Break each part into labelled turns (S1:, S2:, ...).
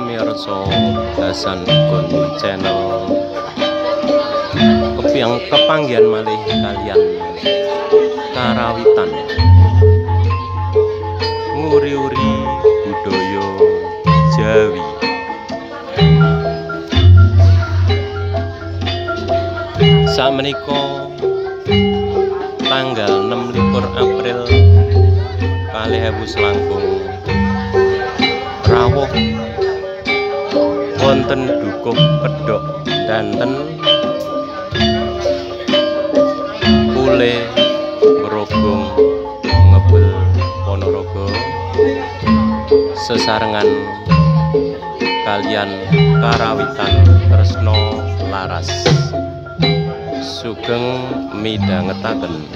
S1: pamirsa Hasan Gun channel kepanggihan malih kalian karawitan nguri-uri budaya Jawi. Sakmenika tanggal 26 April 2019 rawuh wonten Dukuh Kedhok Danten Pule Grogong Ngebel Ponorogo sesarengan kalian karawitan tresno laras sugeng midhangetaken.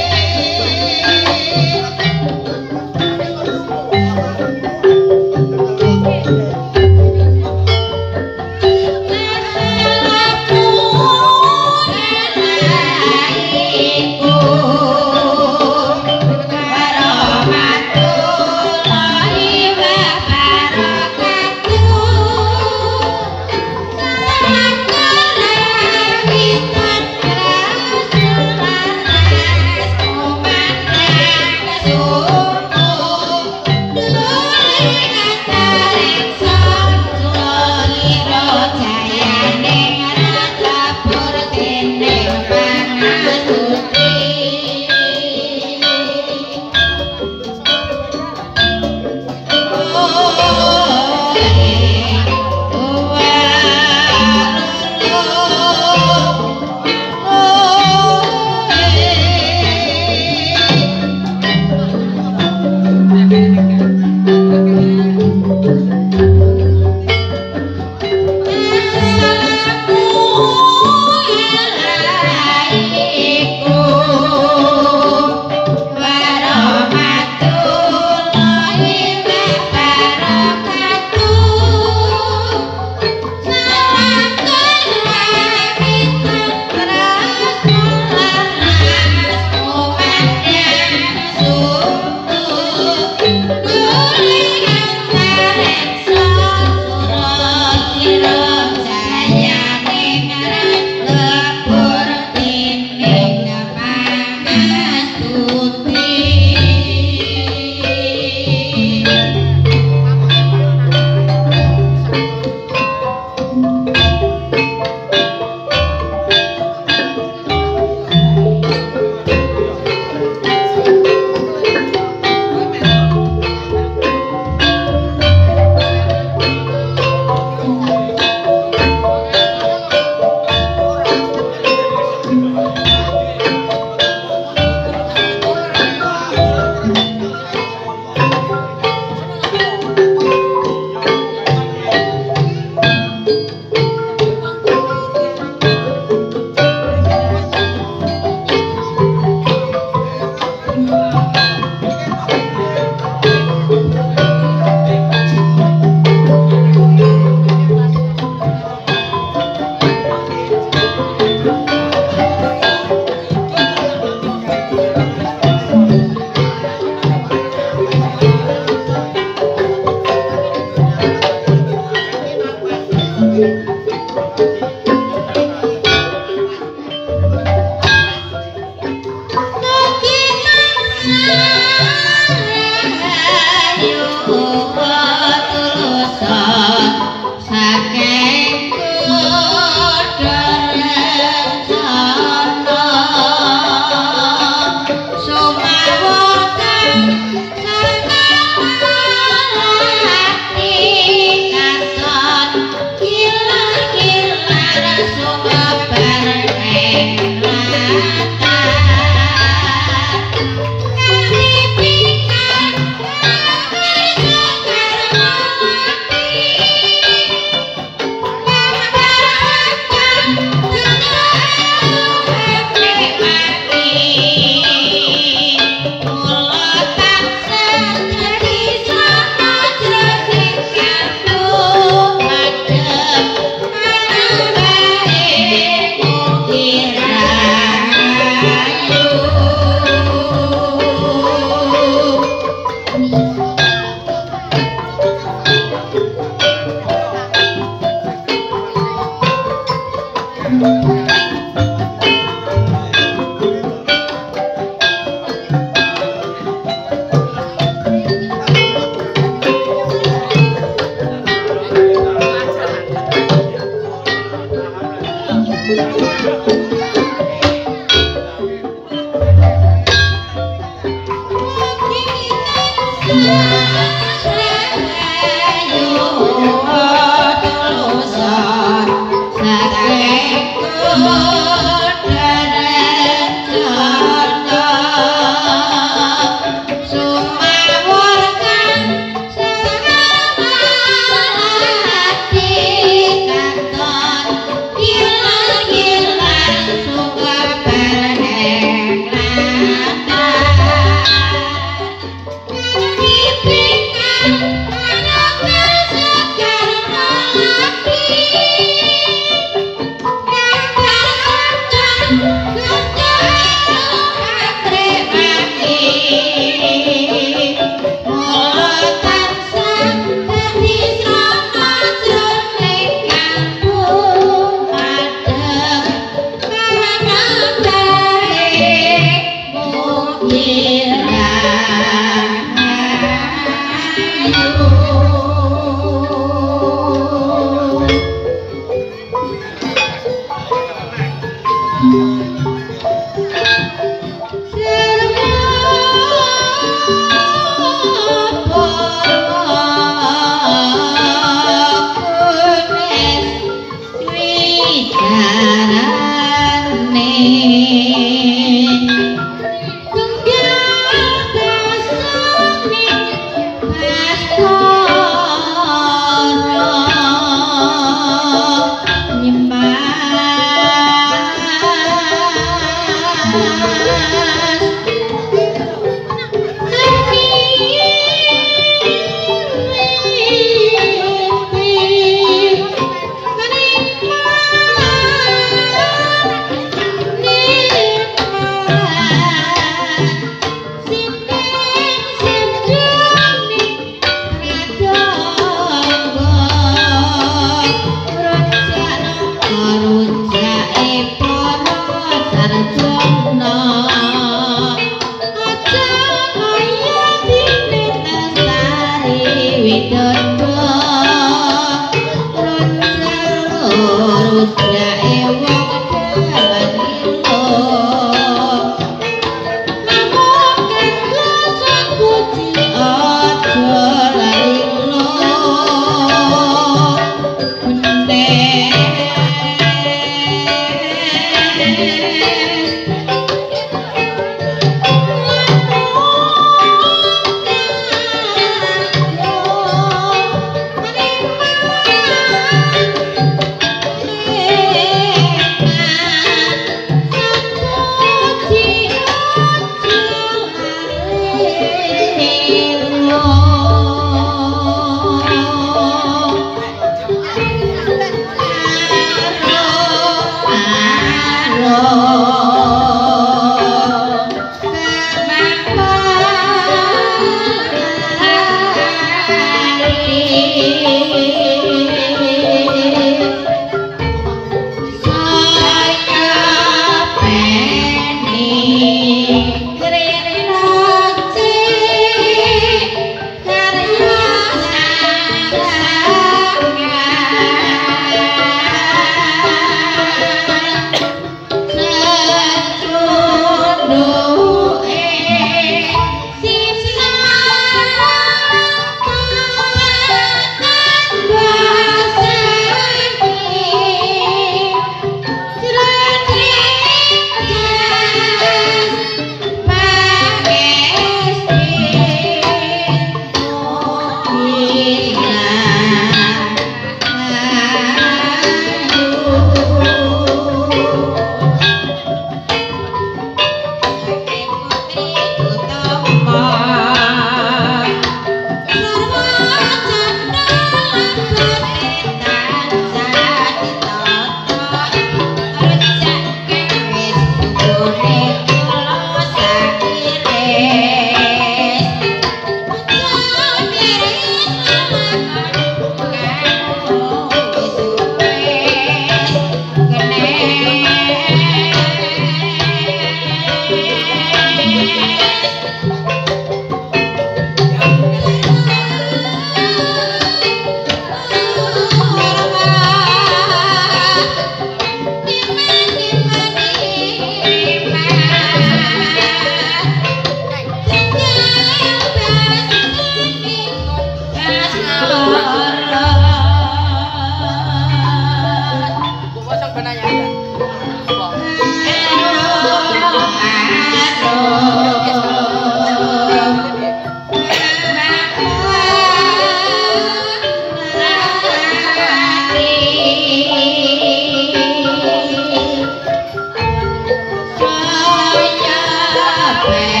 S2: Yeah.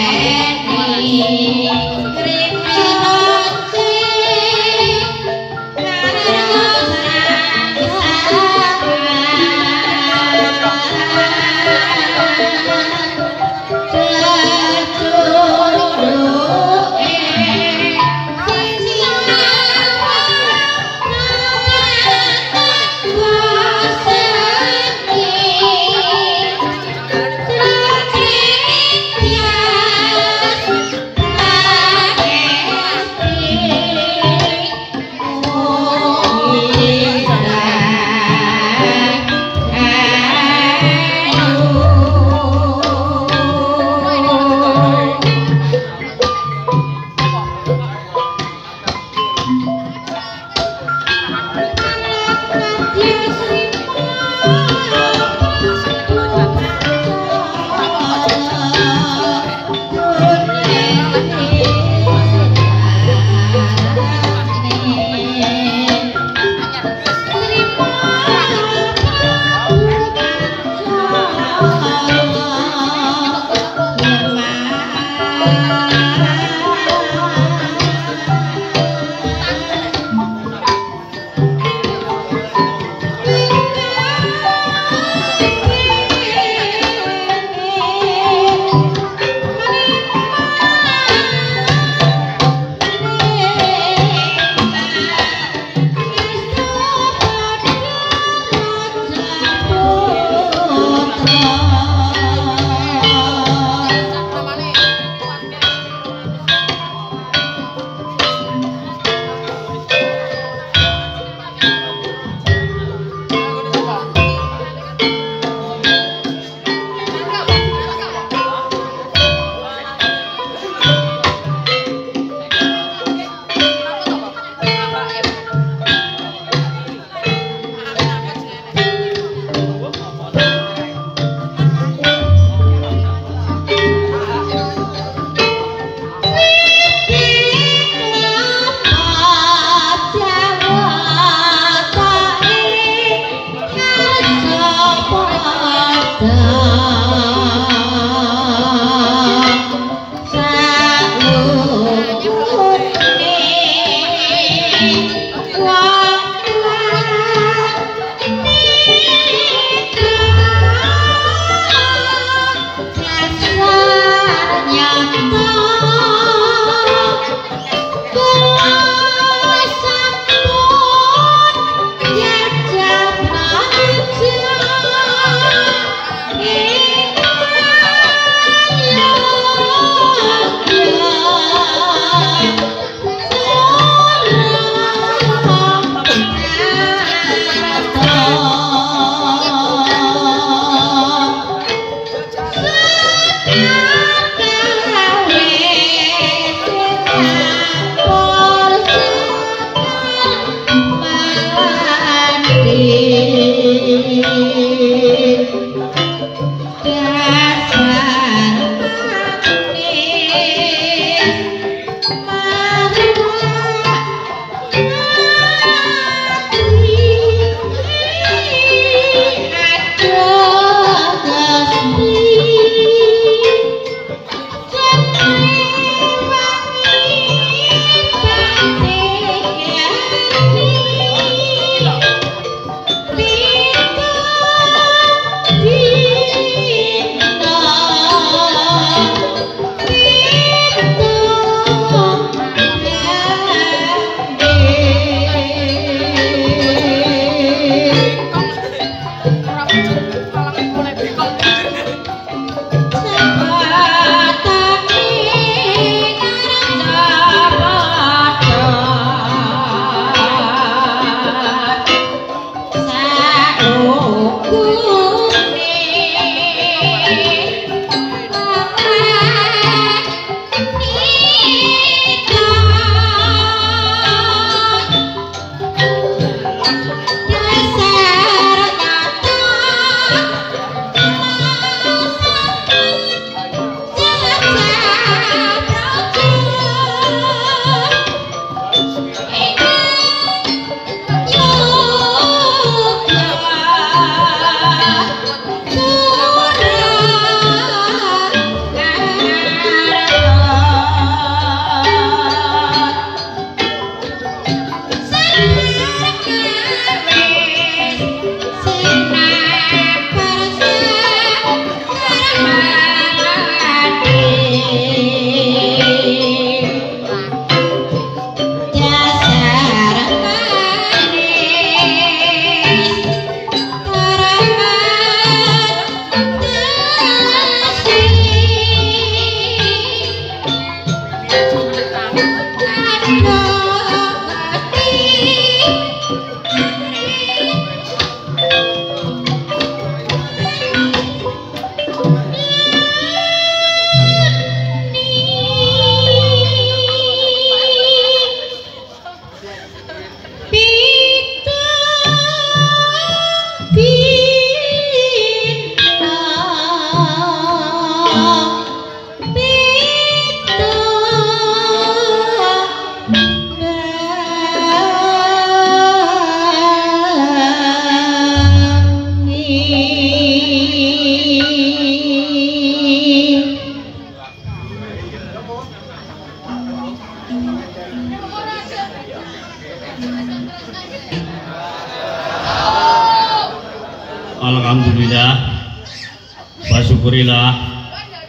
S2: syukurilah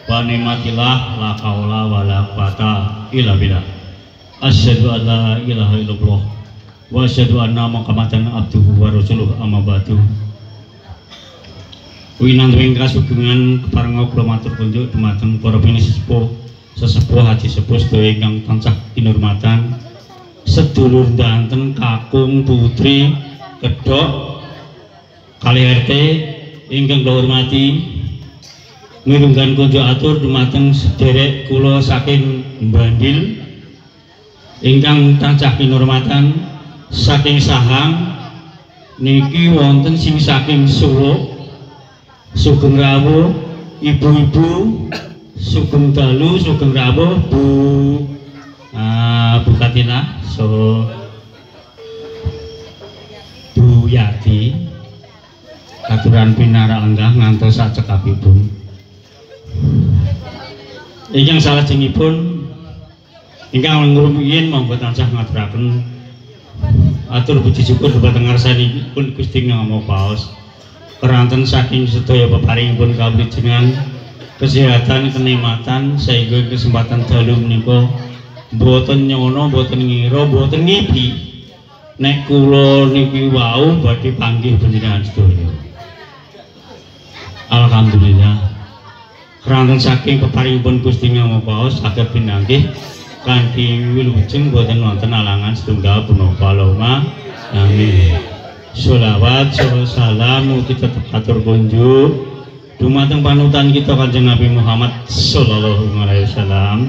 S2: wa nikmatillah la haula wala quwata illa billah. Asyhadu an la ilaha illallah wa asyhadu anna Muhammadan abduhu wa rasuluh amma ba'du. Winantuing kasugengan keparenga kula matur kunjuk dumateng para sesepuh haji sepuh sedaya ingkang tansah kinurmatan, sedulur danten kakung putri kedok kali RT ingkang kula hormati, mirunggan kunjuk atur dumateng sederek kula saking Bandil ingkang tansah kinurmatan saking Sahang niki wonten sing saking Solo, sugeng rawuh ibu-ibu, sugeng dalu, sugeng rawuh Bu Katina, so Bu Yati katuran pinara lenggah ngantos sacekapipun. Ingkang salajengipun ingkang ngrumiyin monggo tansah ngaturaken atur puji syukur dhumateng ngarsanipun Gusti Ngamo Paos. Keranten saking sedaya peparingipun kawilujengan kesehatan kenikmatan sehingga kesempatan dalu menika mboten nyono, mboten ngira, mboten ngipi nek kula niki wau badhe panggih panjenengan sedaya. Alhamdulillah keranten saking peparingipun Gusti Ngamo Paos saged pinanggih kanthi wilujeng mboten wonten alangan setunggal punapa. Allahumma amin. Sholawat salam kita atur kunjuk dumateng panutan kita Kanjeng Nabi Muhammad sallallahu alaihi wasallam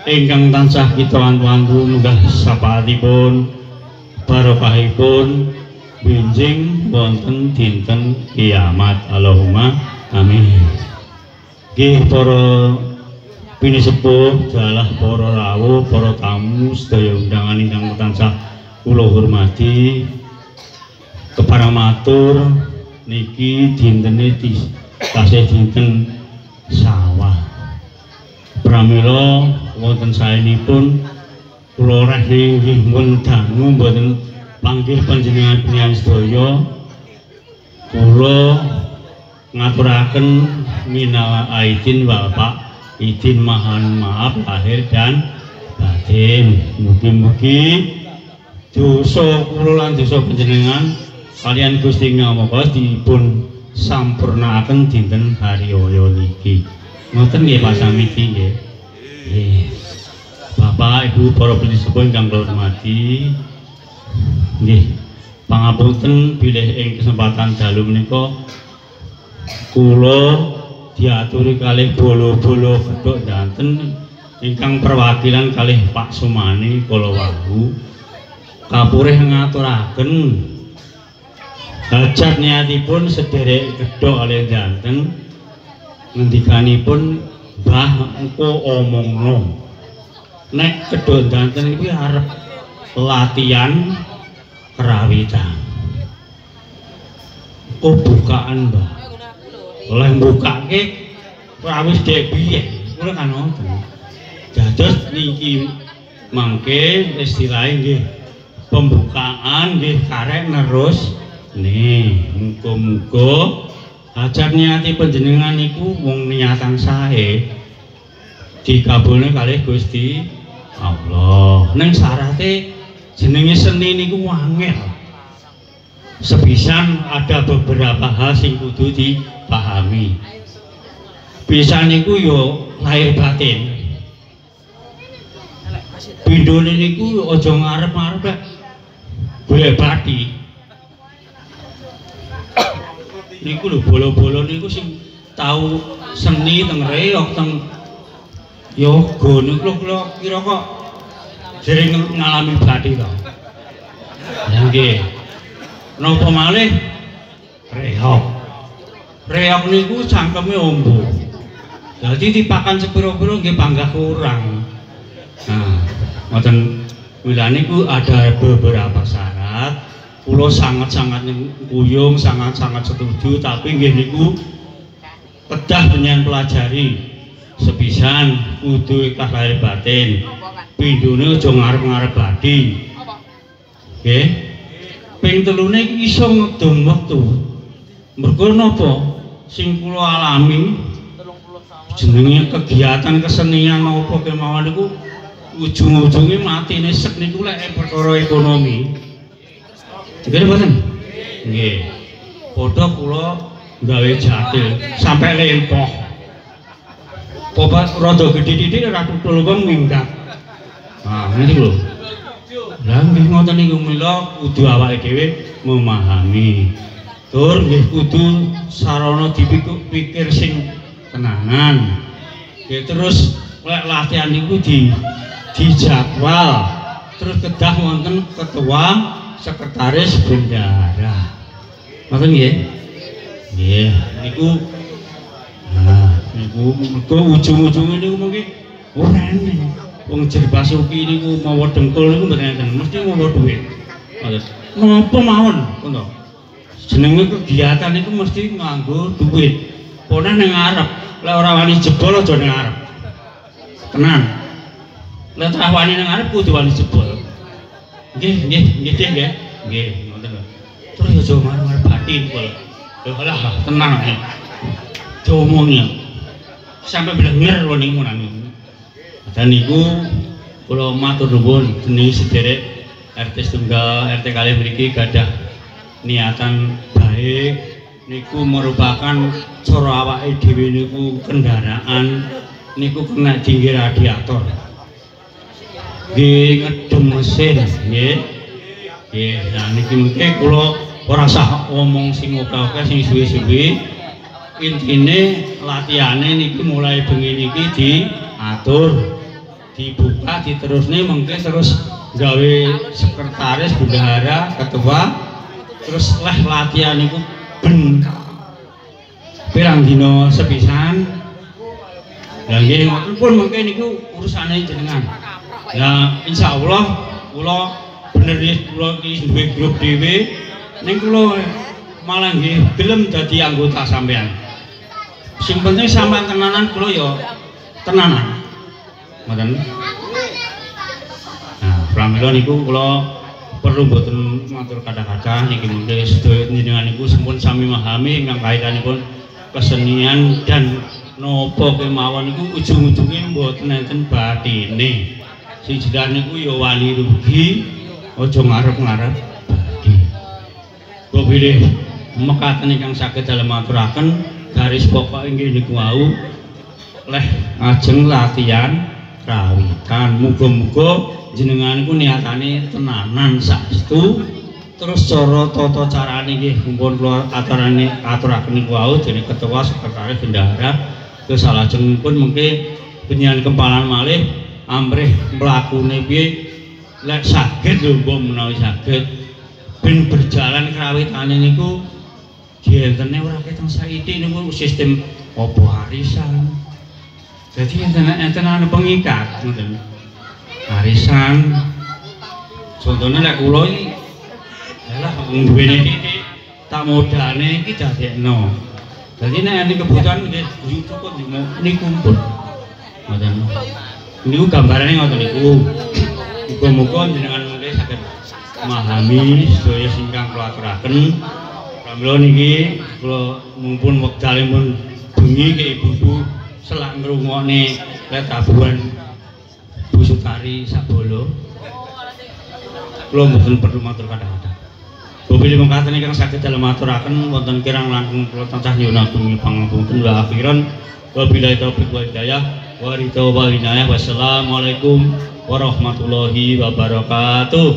S2: ingkang tansah kita antu-antu munggah sapaatipun barokahipun benjing wonten dinten kiamat. Allahumma amin. Nggih para pinisepuh dalah para rawuh, para tamu sedaya undangan ingkang tansah kula hormati, keparang matur niki dintene tasih dinten sawah. Pramila wonten saenipun kula reh nyuwun dangu mboten panggih panjenengan panjenengan sedaya. Kula ngaturaken minal aidin Bapak izin mohon maaf lahir dan batin. Mugi-mugi dosa kula lan dosa panjenengan kalian Gusti Ngamo Paos dipun sampurnakaken dinten hariyaya niki. Ngoten nggih Pak Samiti nggih. Bapak Ibu para pinisepuh ingkang kula hormati, nggih pangapunten bilih ing kesempatan dalu menika kula diaturi kalih bolo-bolo kedhok danten ingkang perwakilan kalih Pak Sumani kala wau kapurih ngaturaken hajat niatipun sederek kedhok kalih danten ngendikanipun Mbah engko omongno nek kedhok danten iki arep latihan kerawitan. Kok bukaan Mbah? Oleh mbukake rawis dek piye? Kula kan wonten. Dados niki mangke istilahé nggih pembukaan nggih karek nerus. Nih, muga-muga hajat niati panjenengan niku wong niatan sae dikabulne kalih Gusti Allah. Ning syarate jenenge seni niku angel. Sepisan ada beberapa hal sing kudu dipahami. Pisan niku yo lahir batin. Pindhone niku aja ngarep-arep golek bathi. Niku lho bolo-bolo niku sing tau seni teng reok teng yoga niku lho kira kok sering ngalami bathi to. Ya nggih. Napa malih reok. Reok niku cangkeme ombo. Dadi dipakan sepiro-piro nggih panggah kurang. Nah, ngoten mila niku ada beberapa syarat. Kula sangat-sangat kuyung, sangat-sangat setuju, tapi nggih niku kedah penyen pelajari sepisan kudu ikhlas lahir batin. Pindhone aja ngarep-ngarep bathi. Nggih. Ping telune iki iso ngedom wektu. Mergo napa? Sing kula alami jenenge kegiatan kesenian apa kemawon niku ujung-ujunge matine sek niku lek perkara ekonomi. Nggih mboten? Nggih. Padha kula gawe jatil sampai lempoh. Popat rada gedhe titik ora tutul wong minggat. Nah, ngene lho. Lah nggih ngoten niku mila kudu awake dhewe memahami. Tur nggih kudu sarana dipikir sing tenanan. Nggih terus lek latihan niku dijadwal. Terus kedah wonten ketua sekretaris bendahara. Ngoten nggih? Nggih, niku niku mergo ujung-ujunge niku mengki ora enek. Wong Jer Basuki niku mawa dengkul niku mboten enten, mesti mawa dhuwit. Ngoten. Napa mawon, ngono. Jenenge kegiatan niku mesti nganggo dhuwit. Pone ning ngarep, lek ora wani jebol aja ning ngarep. Tenan. Lek ora wani ning ngarep kudu wani jebol. Nggih, nggih. Nggih, ngoten lho. Terus aja ngarep batin kok. Lho alah tenang ae. Diomongnya. Sampai bener lho niku nang. Dan niku kula matur nuwun dening sederek RT setunggal RT kalih mriki gadah niatan baik niku merupakan cara awake dhewe niku kendaraan niku kena dingge radiator. Nggih ngedem mesin nggih. Nggih, nah niki mengke kula ora usah omong sing oke-oke sing suwe-suwe. Intine latihane niki mulai bengi niki diatur. Dibuka diterusne mengke terus gawe sekretaris bendahara ketua terus latihan niku ben pirang dina sepisan. Lah nggih ngoten pun mengke niku urusane jenengan. Ya insyaallah kula bener nggih kula iki duwe grup dhewe ning kula malah nggih gelem dadi anggota sampean. Sing penting sampean tenanan kula ya tenanan. Ngoten. Nah, pramila niku kula perlu mboten matur kata-kata niki mengke sedaya njenengan niku sampun sami memahami ingkang kaitanipun kesenian dan napa kemawon niku ujung-ujunge mboten enten batine. Sing jelas niku ya wani rugi, aja ngarep-ngarep badi. Kula pilih mekaten ingkang saged dalem aturaken garis pokok inggih niku wau leh ajeng latihan rawitan. Muga-muga jenengan niku niatane tenanan saestu. Terus cara tata carane nggih mumpun kula aturaken niku wau dening ketua sekretaris bendahara. Terus salajengipun mengke penyian kempalan malih amrih mlakune piye lek saged lho mbok menawi saged ben berjalan krawitane niku dientene ora keteng saiki niku sistem apa arisan. Jadi enten ana pengikat ngoten. Arisan. Contone lek kula iki yalah wong duwene titik tak modane iki dadekno. Dadi nek enten kebutuhan nggih cukup niku pun. Ngoten. Niku gambarane ngoten niku. Muga-muga jenengan mengke saged memahami sedaya ingkang kula aturaken. Pramila niki kula mumpun wekdalipun bengi ke ibu-ibu selak ngrungokne letabuhan Bu Sutari Sabolo. Kula mboten perlu matur kata-kata. Bilih mengkaten ingkang saged dalem aturaken wonten kirang langkung kula tansah nyuwun agung pangapunten wa akhiran wabillahi taufiq wal hidayah wa ridho wal inayah. Wassalamualaikum warahmatullahi wabarakatuh.